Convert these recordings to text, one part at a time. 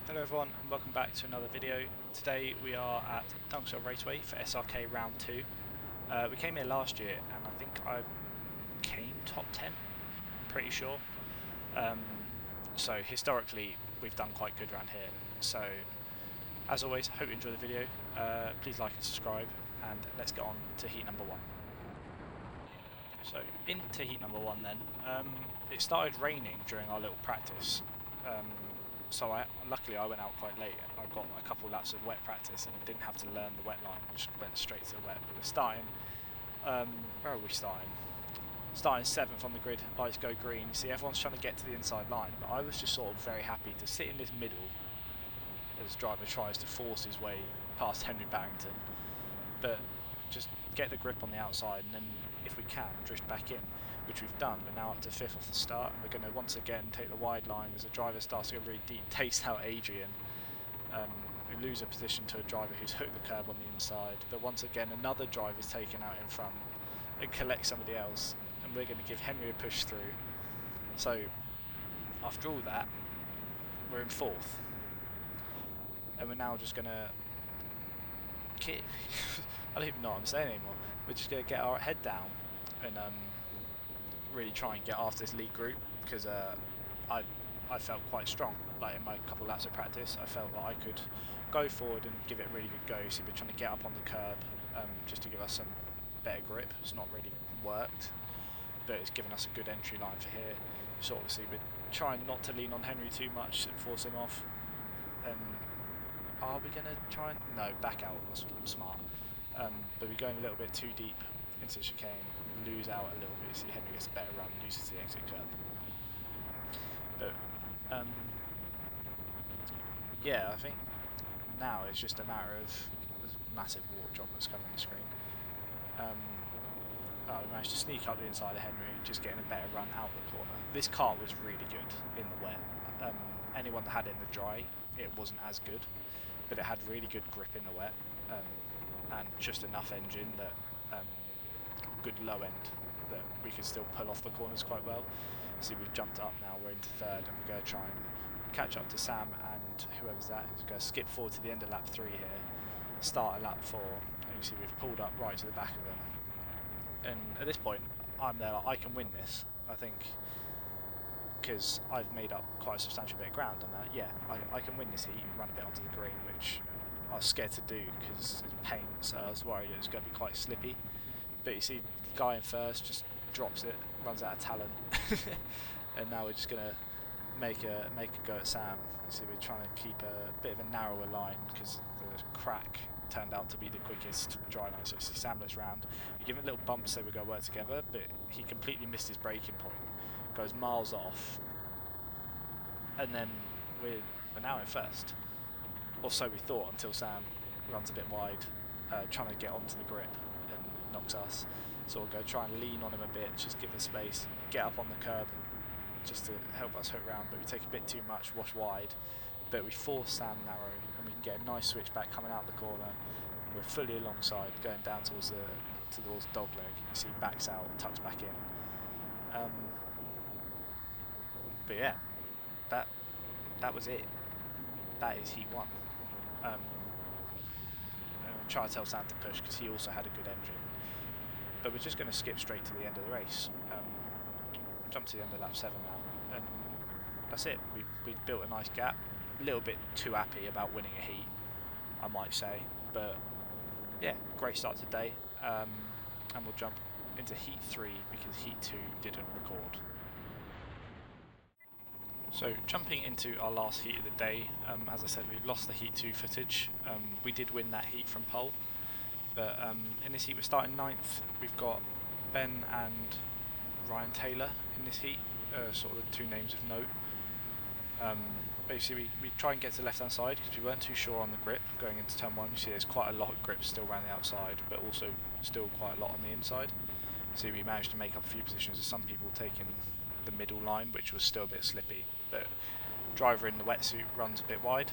Hello everyone and welcome back to another video. Today we are at Dunkeswell Raceway for SRK Round 2. We came here last year and I think I came top 10, I'm pretty sure. So historically we've done quite good around here. So as always, hope you enjoy the video. Please like and subscribe, and let's get on to heat number 1. So into heat number 1 then. It started raining during our little practice. So luckily I went out quite late. I got a couple laps of wet practice and didn't have to learn the wet line, just went straight to the wet. But we're starting, where are we starting? Starting 7th on the grid, lights go green. See, everyone's trying to get to the inside line, but I was just sort of very happy to sit in this middle as the driver tries to force his way past Henry Barrington. But just get the grip on the outside and then, if we can, drift back in, which we've done. We're now up to 5th off the start, and we're going to once again take the wide line as the driver starts to go really deep, takes out Adrian. We lose a position to a driver who's hooked the curb on the inside, but once again another driver is taken out in front and collects somebody else, and we're going to give Henry a push through. So after all that, we're in 4th, and we're now just going to I don't even know what I'm saying anymore. We're just going to get our head down and really try and get after this lead group, because I felt quite strong. Like in my couple laps of practice, I felt that I could go forward and give it a really good go. So we're trying to get up on the curb just to give us some better grip. It's not really worked, but it's given us a good entry line for here. So obviously we're trying not to lean on Henry too much and force him off. And are we going to try and... no, back out, that's smart. But we're going a little bit too deep into the chicane, lose out a little bit. See, Henry gets a better run, loses the exit curb. But yeah, I think now it's just a matter of there's a massive water drop that's covering the screen. We managed to sneak up the inside of Henry, just getting a better run out the corner. This car was really good in the wet. Anyone that had it in the dry, it wasn't as good, but it had really good grip in the wet, and just enough engine that good low end that we could still pull off the corners quite well. See, we've jumped up now, we're into 3rd, and we're going to try and catch up to Sam and whoever's that. We're going to skip forward to the end of lap 3 here, start at lap 4, and you see we've pulled up right to the back of them. And at this point, I'm there like, I can win this, I think, because I've made up quite a substantial bit of ground, and yeah, I can win this heat, run a bit onto the green, which I was scared to do because it's paint, so I was worried it was going to be quite slippy. But you see, the guy in first just drops it, runs out of talent, and now we're just going to make a go at Sam. You see, we're trying to keep a bit of a narrower line because the crack turned out to be the quickest dry line. So you see Sam looks round, we give him a little bump so we're going to work together, but he completely missed his braking point, goes miles off, and then we're now in 1st. Or so we thought, until Sam runs a bit wide, trying to get onto the grip and knocks us. So we'll go try and lean on him a bit, just give it space, get up on the curb, just to help us hook round. But we take a bit too much, wash wide. But we force Sam narrow, and we can get a nice switch back coming out the corner. And we're fully alongside, going down towards the dogleg. You see, backs out, tucks back in. But yeah, that was it. That is heat 1. I'll try to tell Sam to push because he also had a good engine. But we're just going to skip straight to the end of the race. Jump to the end of lap 7 now, and that's it. We built a nice gap. A little bit too happy about winning a heat, I might say. But yeah, great start to the day. And we'll jump into heat 3 because heat 2 didn't record. So jumping into our last heat of the day, as I said, we've lost the heat 2 footage. We did win that heat from pole, but in this heat we're starting 9th. We've got Ben and Ryan Taylor in this heat, sort of the 2 names of note. Basically we try and get to the left hand side because we weren't too sure on the grip going into turn 1. You see there's quite a lot of grip still around the outside, but also still quite a lot on the inside. So we managed to make up a few positions with some people taking the middle line, which was still a bit slippy, but driver in the wetsuit runs a bit wide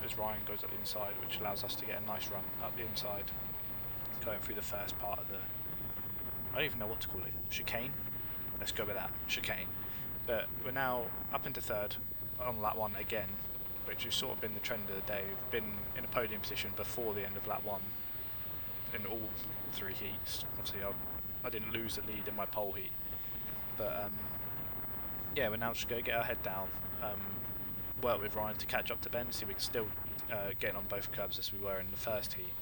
as Ryan goes up the inside, which allows us to get a nice run up the inside, going through the first part of the, I don't even know what to call it, chicane? Let's go with that, chicane. But we're now up into 3rd on lap 1 again, which has sort of been the trend of the day. We've been in a podium position before the end of lap 1 in all 3 heats. Obviously I didn't lose the lead in my pole heat, but yeah, we're now just going to get our head down, work with Ryan to catch up to Ben, see we can still get on both curbs as we were in the first heat,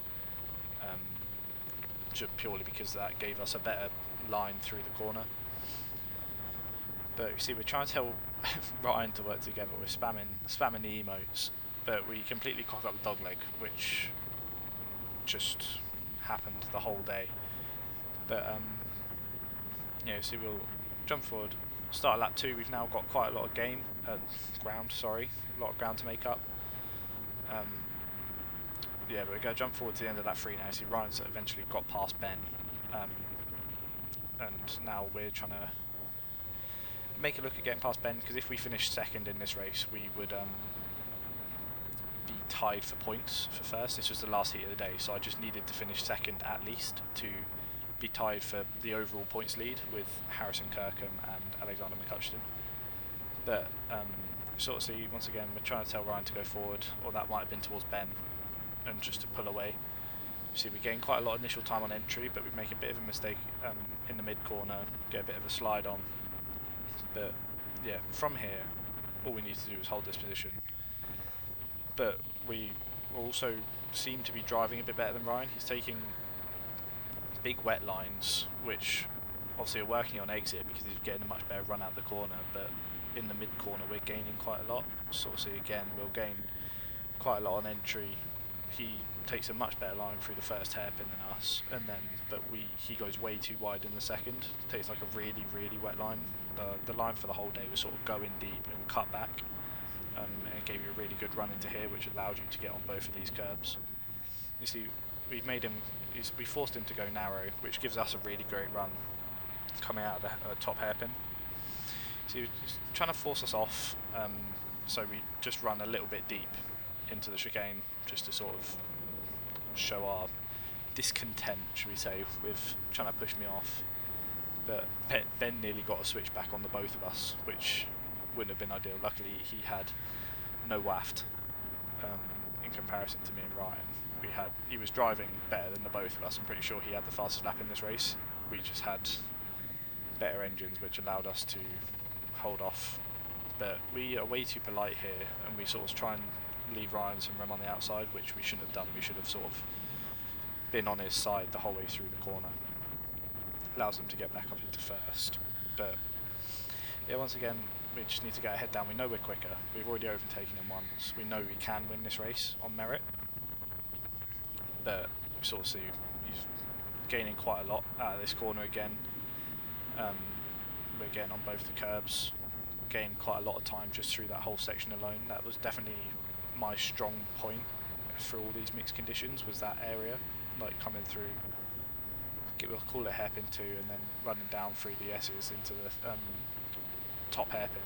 just purely because that gave us a better line through the corner. But you see, we're trying to tell Ryan to work together. We're spamming the emotes, but we completely cock up the dogleg, which just happened the whole day. But yeah, see, we'll jump forward, start lap 2. We've now got quite a lot of ground. Sorry, a lot of ground to make up. Yeah, but we're going to jump forward to the end of lap 3 now. See, Ryan's eventually got past Ben, and now we're trying to make a look at getting past Ben, because if we finish second in this race, we would be tied for points for first. This was the last heat of the day, so I just needed to finish second at least to be tied for the overall points lead with Harrison Kirkham and Alexander McCutcheon. But sort of see, once again, we're trying to tell Ryan to go forward, or that might have been towards Ben, and just to pull away. See, we gain quite a lot of initial time on entry, but we make a bit of a mistake in the mid corner, get a bit of a slide on. But yeah, from here, all we need to do is hold this position. But we also seem to be driving a bit better than Ryan. He's taking big wet lines, which obviously are working on exit because he's getting a much better run out the corner. But in the mid corner, we're gaining quite a lot. So see, again, we'll gain quite a lot on entry. He takes a much better line through the first hairpin than us, and then he goes way too wide in the second. Takes like a really wet line. The line for the whole day was sort of going deep and cut back, and it gave you a really good run into here, which allowed you to get on both of these curbs. You see, we forced him to go narrow, which gives us a really great run coming out of the top hairpin. So he's trying to force us off, so we just run a little bit deep into the chicane, just to sort of show our discontent, should we say, with trying to push me off. But Ben nearly got a switch back on the both of us, which wouldn't have been ideal. Luckily, he had no waft in comparison to me and Ryan. He was driving better than the both of us. I'm pretty sure he had the fastest lap in this race. We just had better engines, which allowed us to hold off. But we are way too polite here, and we sort of try and leave Ryan some room on the outside, which we shouldn't have done. We should have sort of been on his side the whole way through the corner. Allows them to get back up into first. But yeah, once again, we just need to get our head down. We know we're quicker. We've already overtaken him once. We know we can win this race on merit. But we sort of see he's gaining quite a lot out of this corner again. We're getting on both the curbs. Gained quite a lot of time just through that whole section alone. That was definitely my strong point for all these mixed conditions, was that area, like coming through, we'll call it hairpin 2, and then running down through the S's into the top hairpin.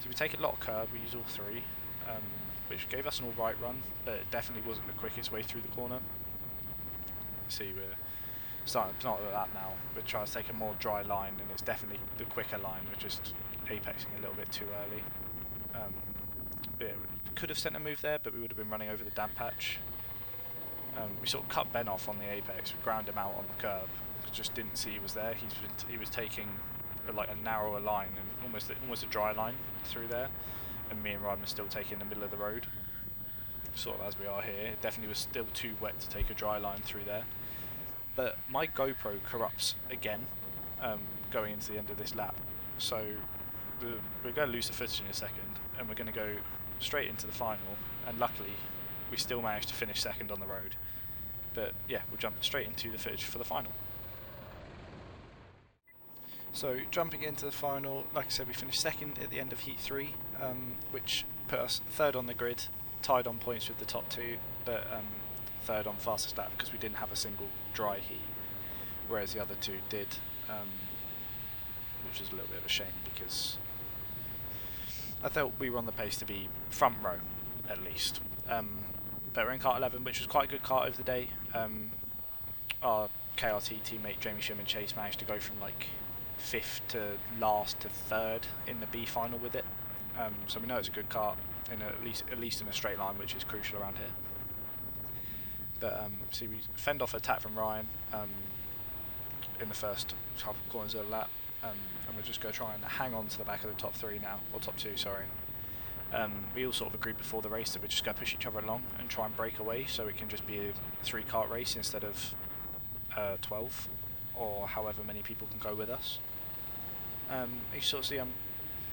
So we take a lot of curb, we use all 3, which gave us an alright run, but it definitely wasn't the quickest way through the corner. See, we're starting to not at that now. We're trying to take a more dry line, and it's definitely the quicker line. We're just apexing a little bit too early. Yeah, we could have sent a move there, but we would have been running over the damp patch. We sort of cut Ben off on the apex. We ground him out on the curb. Just didn't see he was there. He was taking like a narrower line and almost a dry line through there, and me and Ryan were still taking the middle of the road, sort of as we are here. It definitely was still too wet to take a dry line through there. But my GoPro corrupts again, going into the end of this lap. So we're going to lose the footage in a second, and we're going to go straight into the final, and luckily we still managed to finish second on the road. But yeah, we'll jump straight into the footage for the final. So jumping into the final, like I said, we finished second at the end of heat 3, which put us third on the grid, tied on points with the top 2, but third on fastest lap because we didn't have a single dry heat, whereas the other 2 did, which is a little bit of a shame because I thought we were on the pace to be front row at least. But we're in kart 11, which was quite a good kart over the day. Our KRT teammate Jamie Sherman Chase managed to go from like 5th to last to 3rd in the B final with it. So we know it's a good kart. at least in a straight line, which is crucial around here. But see, we fend off attack from Ryan in the first couple of corners of the lap, and we're just going to try and hang on to the back of the top 3 now, or top 2, sorry. We all sort of agreed before the race that we're just going to push each other along and try and break away, so it can just be a 3-kart race instead of 12, or however many people can go with us. You sort of see I'm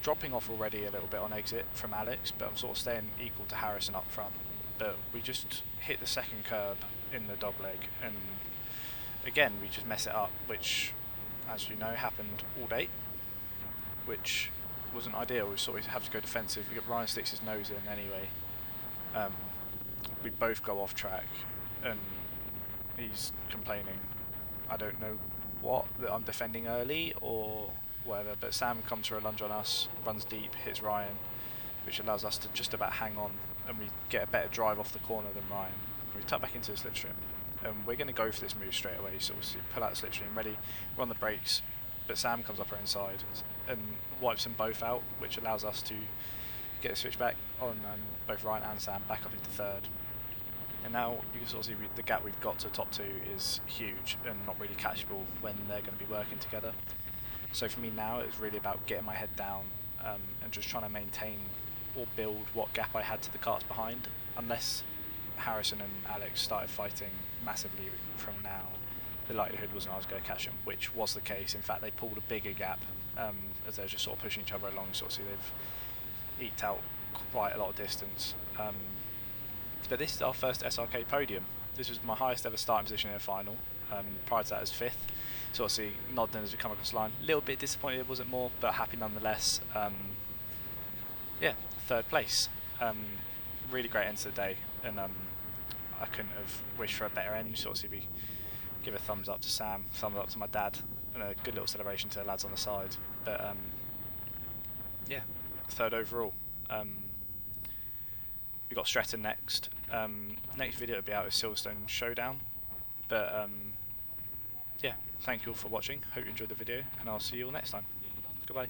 dropping off already a little bit on exit from Alex, but I'm sort of staying equal to Harrison up front. But we just hit the second curb in the dogleg, and again we just mess it up, which, as you know, happened all day, which wasn't ideal. We sort of have to go defensive. Ryan sticks his nose in anyway. We both go off track, and he's complaining, I don't know what, that I'm defending early or whatever, but Sam comes for a lunge on us, runs deep, hits Ryan, which allows us to just about hang on, and we get a better drive off the corner than Ryan. We tuck back into the slipstream, and we're going to go for this move straight away, so we'll pull out the slipstream, ready, we're on the brakes, but Sam comes up our inside and wipes them both out, which allows us to get the switch back on both Ryan and Sam back up into third. And now you can sort of see the gap we've got to top 2 is huge and not really catchable when they're going to be working together. So for me now, it's really about getting my head down and just trying to maintain or build what gap I had to the karts behind, unless Harrison and Alex started fighting massively from now. The likelihood wasn't I was going to catch them, which was the case. In fact, they pulled a bigger gap as they're just sort of pushing each other along. Sort of see they've eked out quite a lot of distance. But this is our first SRK podium. This was my highest ever starting position in a final. Prior to that as 5th. Sort of see nodding as we come across the line. A little bit disappointed it wasn't more, but happy nonetheless. Yeah, 3rd place. Really great end to the day, and I couldn't have wished for a better end. Sort of see we give a thumbs up to Sam, thumbs up to my dad, and a good little celebration to the lads on the side. But yeah, 3rd overall. We got Stretton next. Next video will be out with Silverstone Showdown. But yeah, thank you all for watching. Hope you enjoyed the video, and I'll see you all next time. Goodbye.